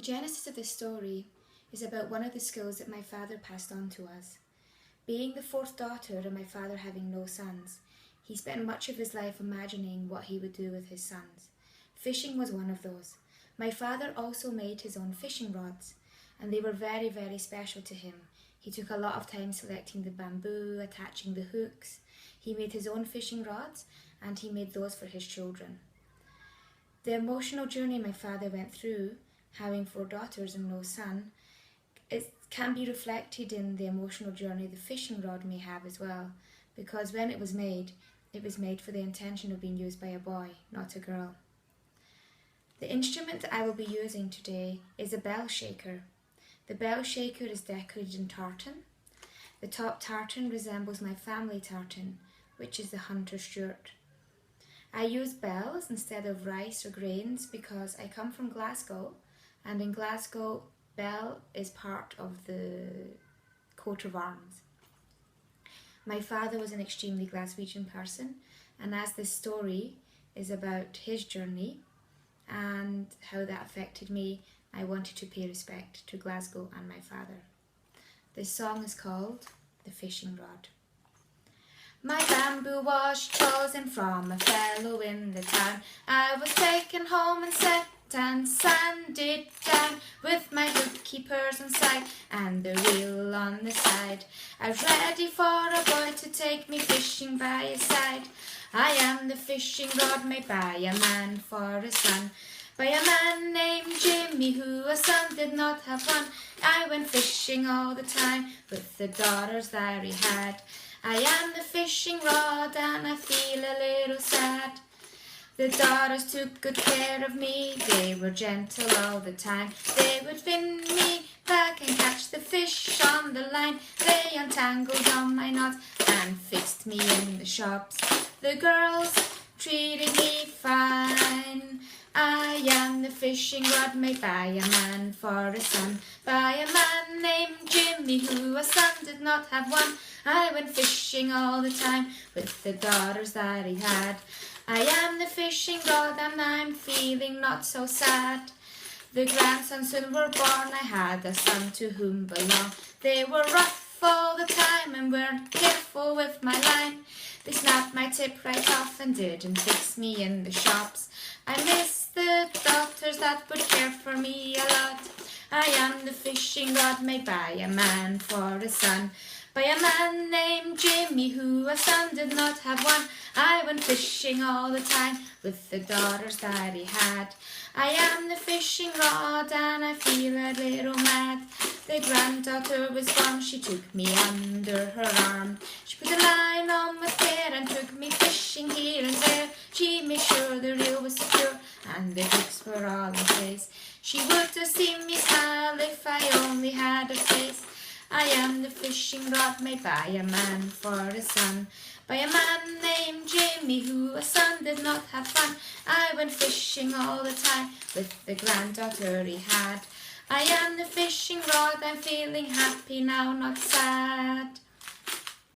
The genesis of this story is about one of the skills that my father passed on to us. Being the fourth daughter and my father having no sons, he spent much of his life imagining what he would do with his sons. Fishing was one of those. My father also made his own fishing rods, and they were very, very special to him. He took a lot of time selecting the bamboo, attaching the hooks. He made his own fishing rods, and he made those for his children. The emotional journey my father went through, having 4 daughters and no son, it can be reflected in the emotional journey the fishing rod may have as well, because when it was made for the intention of being used by a boy, not a girl. The instrument that I will be using today is a bell shaker. The bell shaker is decorated in tartan. The top tartan resembles my family tartan, which is the hunter Stewart. I use bells instead of rice or grains because I come from Glasgow, and in Glasgow, bell is part of the coat of arms. My father was an extremely Glaswegian person, and as this story is about his journey and how that affected me, I wanted to pay respect to Glasgow and my father. This song is called The Fishing Rod. My bamboo was chosen from a fellow in the town. I was taken home and set and sanded down, with my hook keepers on side and the reel on the side. I was ready for a boy to take me fishing by his side. I am the fishing rod made by a man for a son, by a man named Jimmy, who a son did not have one. I went fishing all the time with the daughters that he had. I am the fishing rod and I feel a little sad. The daughters took good care of me, they were gentle all the time. They would fin me back and catch the fish on the line. They untangled on my knots and fixed me in the shops. The girls treated me fine. I am the fishing rod made by a man for a son, by a man named Jimmy, who a son did not have one. I went fishing all the time with the daughters that he had. I am the fishing rod and I'm feeling not so sad. The grandsons soon were born, I had a son to whom belonged. They were rough all the time and weren't careful with my line. They snapped my tip right off and didn't fix me in the shops. I miss the doctors that would care for me a lot. I am the fishing rod made by a man for a son, by a man named Jimmy, who a son did not have one. I went fishing all the time with the daughters that he had. I am the fishing rod and I feel a little mad. The granddaughter was born, she took me under her arm. She put a line on with care and took me fishing here and there. She made sure the reel was secure and the hooks were all in place. She would have seen me smile if I only had a face. I am the fishing rod made by a man for a son, by a man named Jimmy, who a son did not have fun. I went fishing all the time with the granddaughter he had. I am the fishing rod, I'm feeling happy now, not sad.